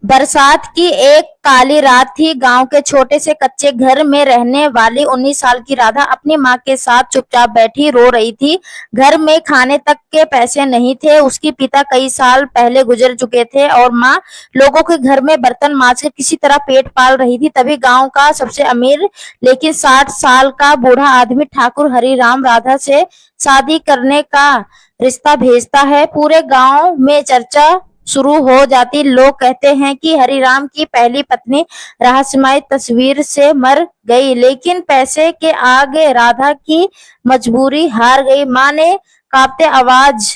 बरसात की एक काली रात थी। गांव के छोटे से कच्चे घर में रहने वाली 19 साल की राधा अपनी माँ के साथ चुपचाप बैठी रो रही थी। घर में खाने तक के पैसे नहीं थे। उसके पिता कई साल पहले गुजर चुके थे और माँ लोगों के घर में बर्तन मांज कर किसी तरह पेट पाल रही थी। तभी गांव का सबसे अमीर लेकिन 60 साल का बूढ़ा आदमी ठाकुर हरिराम राधा से शादी करने का रिश्ता भेजता है। पूरे गांव में चर्चा शुरू हो जाती। लोग कहते हैं कि हरिराम की पहली पत्नी रहस्यमय तस्वीर से मर गई, लेकिन पैसे के आगे राधा की मजबूरी हार गई। माँ ने कांपते आवाज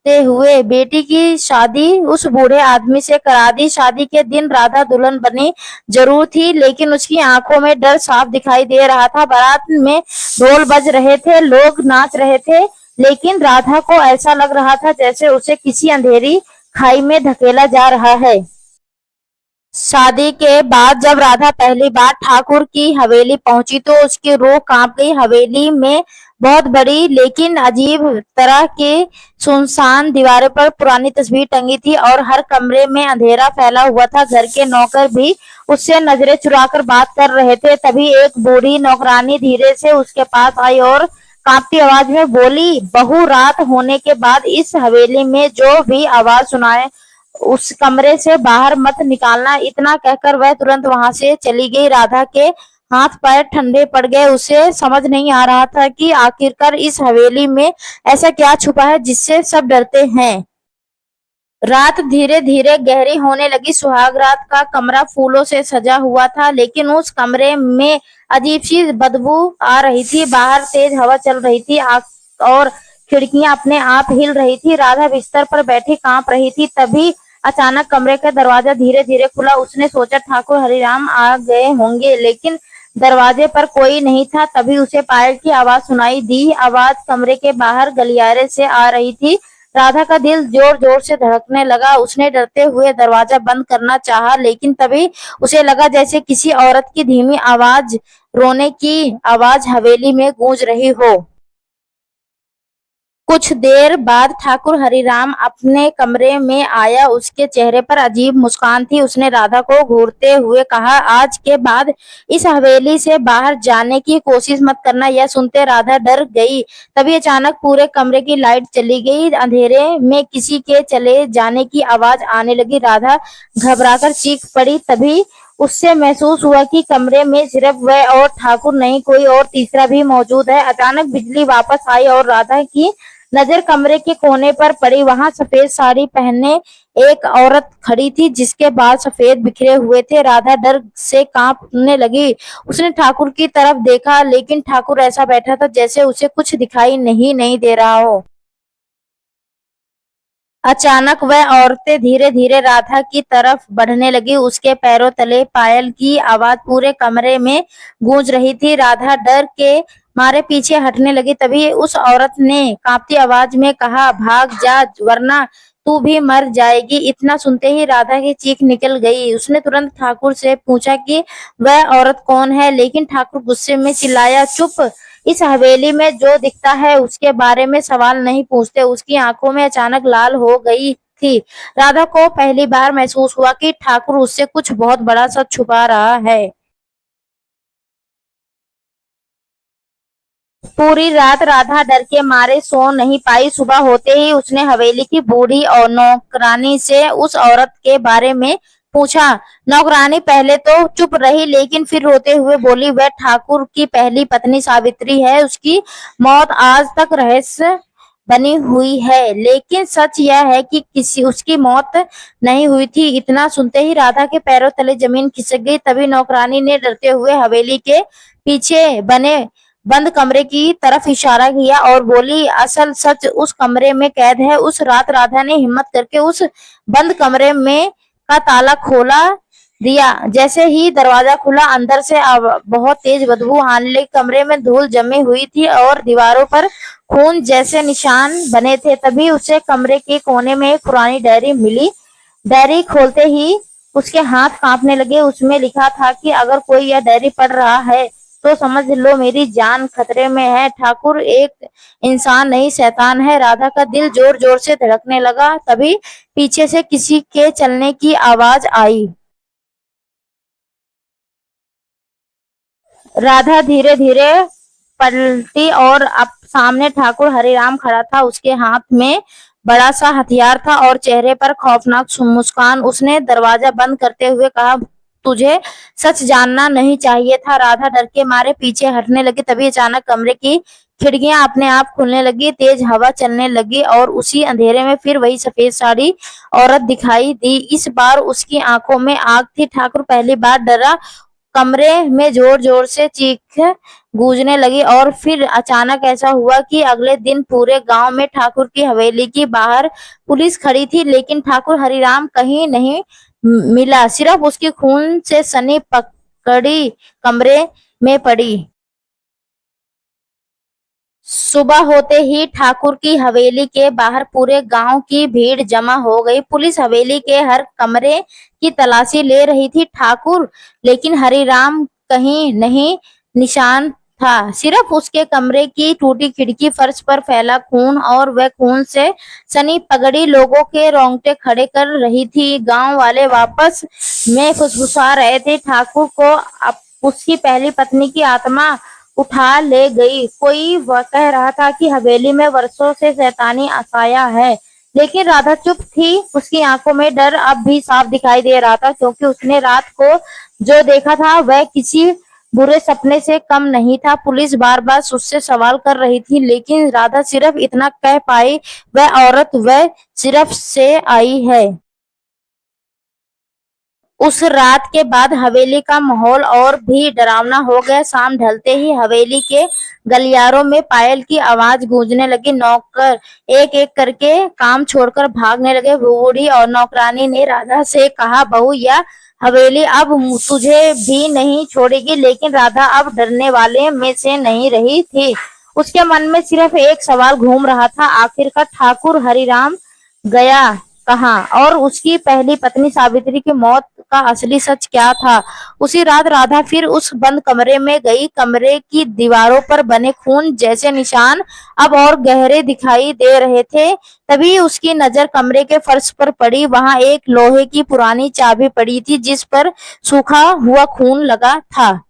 ते हुए बेटी की शादी उस बूढ़े आदमी से करा दी। शादी के दिन राधा दुल्हन बनी जरूर थी, लेकिन उसकी आंखों में डर साफ दिखाई दे रहा था। बारात में ढोल बज रहे थे, लोग नाच रहे थे, लेकिन राधा को ऐसा लग रहा था जैसे उसे किसी अंधेरी खाई में धकेला जा रहा है। शादी के बाद जब राधा पहली बार ठाकुर की हवेली पहुंची तो उसकी रूह कांप गई। हवेली में बहुत बड़ी लेकिन अजीब तरह की सुनसान दीवारों पर पुरानी तस्वीर टंगी थी और हर कमरे में अंधेरा फैला हुआ था। घर के नौकर भी उससे नजरें चुराकर बात कर रहे थे। तभी एक बूढ़ी नौकरानी धीरे से उसके पास आई और कांपती आवाज में बोली, बहू, रात होने के बाद इस हवेली में जो भी आवाज सुनाए उस कमरे से बाहर मत निकालना। इतना कहकर वह तुरंत वहां से चली गई। राधा के हाथ पैर ठंडे पड़ गए। उसे समझ नहीं आ रहा था कि आखिरकार इस हवेली में ऐसा क्या छुपा है जिससे सब डरते हैं। रात धीरे धीरे गहरी होने लगी। सुहाग रात का कमरा फूलों से सजा हुआ था, लेकिन उस कमरे में अजीब सी बदबू आ रही थी। बाहर तेज हवा चल रही थी और खिड़कियां अपने आप हिल रही थी। राधा बिस्तर पर बैठी कांप रही थी। तभी अचानक कमरे का दरवाजा धीरे धीरे खुला। उसने सोचा ठाकुर हरिराम आ गए होंगे, लेकिन दरवाजे पर कोई नहीं था। तभी उसे पायल की आवाज सुनाई दी। आवाज कमरे के बाहर गलियारे से आ रही थी। राधा का दिल जोर जोर से धड़कने लगा। उसने डरते हुए दरवाजा बंद करना चाहा, लेकिन तभी उसे लगा जैसे किसी औरत की धीमी आवाज, रोने की आवाज हवेली में गूंज रही हो। कुछ देर बाद ठाकुर हरिराम अपने कमरे में आया। उसके चेहरे पर अजीब मुस्कान थी। उसने राधा को घूरते हुए कहा, आज के बाद इस हवेली से बाहर जाने की कोशिश मत करना। यह सुनते राधा डर गई। तभी अचानक पूरे कमरे की लाइट चली गई। अंधेरे में किसी के चले जाने की आवाज आने लगी। राधा घबराकर चीख पड़ी। तभी उससे महसूस हुआ कि कमरे में सिर्फ वह और ठाकुर नहीं, कोई और तीसरा भी मौजूद है। अचानक बिजली वापस आई और राधा की नजर कमरे के कोने पर पड़ी। वहां सफेद साड़ी पहने एक औरत खड़ी थी, जिसके बाल सफेद बिखरे हुए थे। राधा डर से कांपने लगी। उसने ठाकुर की तरफ देखा, लेकिन ठाकुर ऐसा बैठा था जैसे उसे कुछ दिखाई नहीं दे रहा हो। अचानक वह औरतें धीरे धीरे राधा की तरफ बढ़ने लगी। उसके पैरों तले पायल की आवाज पूरे कमरे में गूंज रही थी। राधा डर के मारे पीछे हटने लगी। तभी उस औरत ने कांपती आवाज में कहा, भाग जा वरना तू भी मर जाएगी। इतना सुनते ही राधा की चीख निकल गई। उसने तुरंत ठाकुर से पूछा कि वह औरत कौन है, लेकिन ठाकुर गुस्से में चिल्लाया, चुप, इस हवेली में जो दिखता है उसके बारे में सवाल नहीं पूछते। उसकी आंखों में अचानक लाल हो गई थी। राधा को पहली बार महसूस हुआ कि ठाकुर उससे कुछ बहुत बड़ा सच छुपा रहा है। पूरी रात राधा डर के मारे सो नहीं पाई। सुबह होते ही उसने हवेली की बूढ़ी और नौकरानी से उस औरत के बारे में पूछा। नौकरानी पहले तो चुप रही, लेकिन फिर रोते हुए बोली, वह ठाकुर की पहली पत्नी सावित्री है। उसकी मौत आज तक रहस्य बनी हुई है, लेकिन सच यह है कि किसी उसकी मौत नहीं हुई थी। इतना सुनते ही राधा के पैरों तले जमीन खिसक गई। तभी नौकरानी ने डरते हुए हवेली के पीछे बने बंद कमरे की तरफ इशारा किया और बोली, असल सच उस कमरे में कैद है। उस रात राधा ने हिम्मत करके उस बंद कमरे में का ताला खोला दिया। जैसे ही दरवाजा खुला, अंदर से बहुत तेज बदबू आने लगी। कमरे में धूल जमी हुई थी और दीवारों पर खून जैसे निशान बने थे। तभी उसे कमरे के कोने में एक पुरानी डायरी मिली। डायरी खोलते ही उसके हाथ कांपने लगे। उसमें लिखा था कि अगर कोई यह डायरी पढ़ रहा है तो समझ लो मेरी जान खतरे में है। ठाकुर एक इंसान नहीं, शैतान है। राधा का दिल जोर जोर से धड़कने लगा। तभी पीछे से किसी के चलने की आवाज आई। राधा धीरे धीरे पलटी और अब सामने ठाकुर हरिराम खड़ा था। उसके हाथ में बड़ा सा हथियार था और चेहरे पर खौफनाक मुस्कान। उसने दरवाजा बंद करते हुए कहा, तुझे सच जानना नहीं चाहिए था। राधा डर के मारे पीछे हटने लगी। तभी अचानक कमरे की खिड़कियां अपने आप खुलने लगी, तेज हवा चलने लगी और उसी अंधेरे में फिर वही सफेद साड़ी औरत दिखाई दी। इस बार उसकी आंखों में आग थी। ठाकुर पहली बार डरा। कमरे में जोर जोर से चीख गूंजने लगी और फिर अचानक ऐसा हुआ कि अगले दिन पूरे गांव में ठाकुर की हवेली की बाहर पुलिस खड़ी थी, लेकिन ठाकुर हरिराम कहीं नहीं मिला। सिर्फ उसकी खून से सनी पकड़ी कमरे में पड़ी। सुबह होते ही ठाकुर की हवेली के बाहर पूरे गांव की भीड़ जमा हो गई। पुलिस हवेली के हर कमरे की तलाशी ले रही थी ठाकुर, लेकिन हरिराम कहीं नहीं निशान था। सिर्फ उसके कमरे की टूटी खिड़की, फर्श पर फैला खून और वह खून से सनी पगड़ी लोगों के रोंगटे खड़े कर रही थी। गांव वाले वापस में फुसफुसा रहे थे, ठाकुर को अब उसकी पहली पत्नी की आत्मा उठा ले गई। कोई कह रहा था कि हवेली में वर्षों से शैतानी साया है, लेकिन राधा चुप थी। उसकी आंखों में डर अब भी साफ दिखाई दे रहा था, क्योंकि उसने रात को जो देखा था वह किसी बुरे सपने से कम नहीं था। पुलिस बार बार उससे सवाल कर रही थी, लेकिन राधा सिर्फ इतना कह पाई, वह औरत वह सिर्फ से आई है। उस रात के बाद हवेली का माहौल और भी डरावना हो गया। शाम ढलते ही हवेली के गलियारों में पायल की आवाज गूंजने लगी। नौकर एक एक करके काम छोड़कर भागने लगे। बूढ़ी और नौकरानी ने राधा से कहा, बहू, यह हवेली अब तुझे भी नहीं छोड़ेगी। लेकिन राधा अब डरने वाले में से नहीं रही थी। उसके मन में सिर्फ एक सवाल घूम रहा था, आखिरकार ठाकुर हरिराम गया कहाँ और उसकी पहली पत्नी सावित्री की मौत का असली सच क्या था। उसी रात राधा फिर उस बंद कमरे में गई। कमरे की दीवारों पर बने खून जैसे निशान अब और गहरे दिखाई दे रहे थे। तभी उसकी नजर कमरे के फर्श पर पड़ी। वहां एक लोहे की पुरानी चाबी पड़ी थी, जिस पर सूखा हुआ खून लगा था।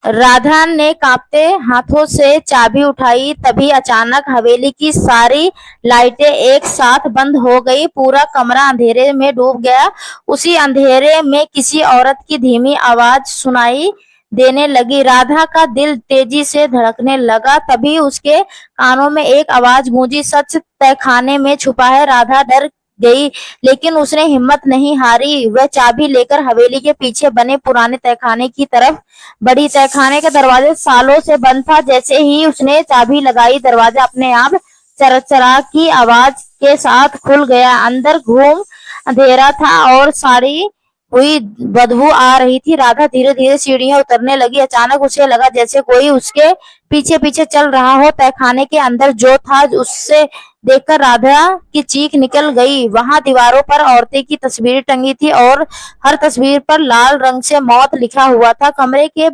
राधा ने कांपते हाथों से चाबी उठाई। तभी अचानक हवेली की सारी लाइटें एक साथ बंद हो गई। पूरा कमरा अंधेरे में डूब गया। उसी अंधेरे में किसी औरत की धीमी आवाज सुनाई देने लगी। राधा का दिल तेजी से धड़कने लगा। तभी उसके कानों में एक आवाज गूंजी, सच तहखाने में छुपा है। राधा डर गई, लेकिन उसने हिम्मत नहीं हारी। वह चाबी लेकर हवेली के पीछे बने पुराने तहखाने की तरफ बढ़ी। तहखाने का दरवाजा सालों से बंद था। जैसे ही उसने चाबी लगाई, दरवाजा अपने आप चरचरा की आवाज के साथ खुल गया। अंदर घूम अंधेरा था और सारी हुई बदबू आ रही थी। राधा धीरे धीरे सीढ़ियां उतरने लगी। अचानक उसे लगा जैसे कोई उसके पीछे पीछे चल रहा हो। तहखाने के अंदर जो था, उससे देखकर राधा की चीख निकल गई। वहां दीवारों पर औरतें की तस्वीरें टंगी थी और हर तस्वीर पर लाल रंग से मौत लिखा हुआ था। कमरे के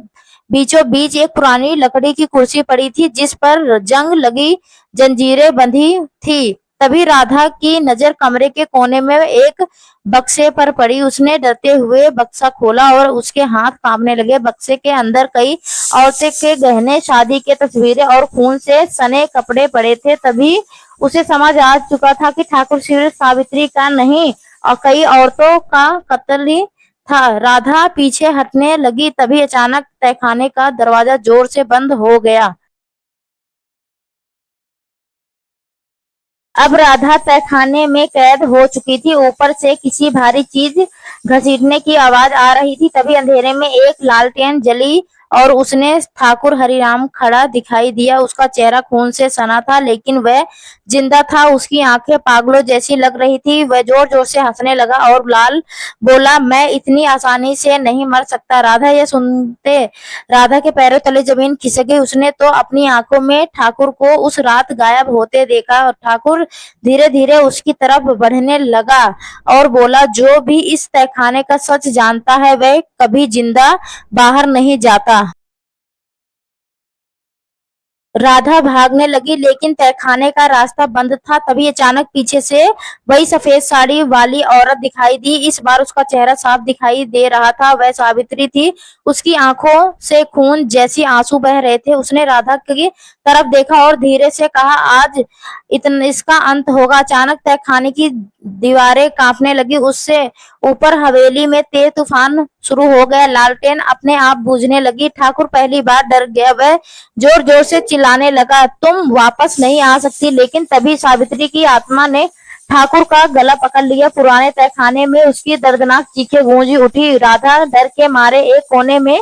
बीचों बीच एक पुरानी लकड़ी की कुर्सी पड़ी थी, जिस पर जंग लगी जंजीरें बंधी थी। तभी राधा की नजर कमरे के कोने में एक बक्से पर पड़ी। उसने डरते हुए बक्सा खोला और उसके हाथ कांपने लगे। बक्से के अंदर कई औरतें के गहने, शादी के तस्वीरें और खून से सने कपड़े पड़े थे। तभी उसे समझ आ चुका था कि ठाकुर सिर्फ सावित्री का नहीं और कई औरतों का कत्ल ही था। राधा पीछे हटने लगी। तभी अचानक तहखाने का दरवाजा जोर से बंद हो गया। अब राधा तहखाने में कैद हो चुकी थी। ऊपर से किसी भारी चीज घसीटने की आवाज आ रही थी। तभी अंधेरे में एक लालटेन जली और उसने ठाकुर हरिराम खड़ा दिखाई दिया। उसका चेहरा खून से सना था, लेकिन वह जिंदा था। उसकी आंखें पागलों जैसी लग रही थी। वह जोर जोर से हंसने लगा और लाल बोला, मैं इतनी आसानी से नहीं मर सकता। राधा यह सुनते राधा के पैरों तले जमीन खिसक गई। उसने तो अपनी आंखों में ठाकुर को उस रात गायब होते देखा। और ठाकुर धीरे धीरे उसकी तरफ बढ़ने लगा और बोला, जो भी इस तहखाने का सच जानता है वह कभी जिंदा बाहर नहीं जाता। राधा भागने लगी लेकिन तहखाने का रास्ता बंद था। तभी अचानक पीछे से वही सफेद साड़ी वाली औरत दिखाई दी। इस बार उसका चेहरा साफ दिखाई दे रहा था। वह सावित्री थी। उसकी आंखों से खून जैसी आंसू बह रहे थे। उसने राधा की तरफ देखा और धीरे से कहा, आज इतना इसका अंत होगा। अचानक तहखाने की दीवारें कांपने लगी। उससे ऊपर हवेली में तेज तूफान शुरू हो गया। लालटेन अपने आप बुझने लगी। ठाकुर पहली बार डर गया। वह जोर जोर से चिल्लाने लगा, तुम वापस नहीं आ सकती। लेकिन तभी सावित्री की आत्मा ने ठाकुर का गला पकड़ लिया। पुराने तहखाने में उसकी दर्दनाक चीखें गूंज उठी। राधा डर के मारे एक कोने में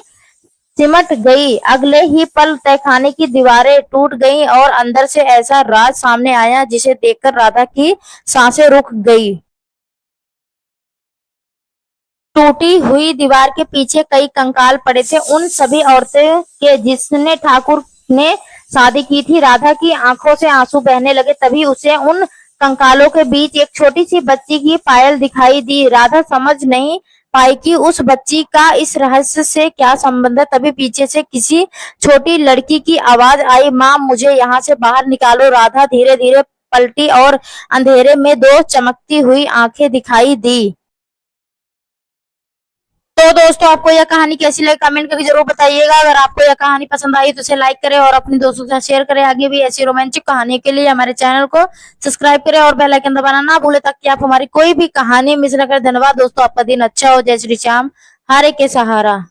सिमट गई। अगले ही पल तहखाने की दीवारें टूट गईं और अंदर से ऐसा राज सामने आया जिसे देखकर राधा की सांसें रुक गई। टूटी हुई दीवार के पीछे कई कंकाल पड़े थे, उन सभी औरतें के जिसने ठाकुर ने शादी की थी। राधा की आंखों से आंसू बहने लगे। तभी उसे उन कंकालों के बीच एक छोटी सी बच्ची की पायल दिखाई दी। राधा समझ नहीं पाई कि उस बच्ची का इस रहस्य से क्या संबंध है। तभी पीछे से किसी छोटी लड़की की आवाज आई, माँ मुझे यहाँ से बाहर निकालो। राधा धीरे धीरे पलटी और अंधेरे में दो चमकती हुई आंखें दिखाई दी। तो दोस्तों, आपको यह कहानी कैसी लगी कमेंट करके जरूर बताइएगा। अगर आपको यह कहानी पसंद आई तो इसे लाइक करें और अपने दोस्तों के साथ शेयर करें। आगे भी ऐसी रोमांटिक कहानी के लिए हमारे चैनल को सब्सक्राइब करें और बेल आइकन दबाना ना भूलें ताकि आप हमारी कोई भी कहानी मिस न करें। धन्यवाद दोस्तों, आपका दिन अच्छा हो। जय श्री श्याम, हरे के सहारा।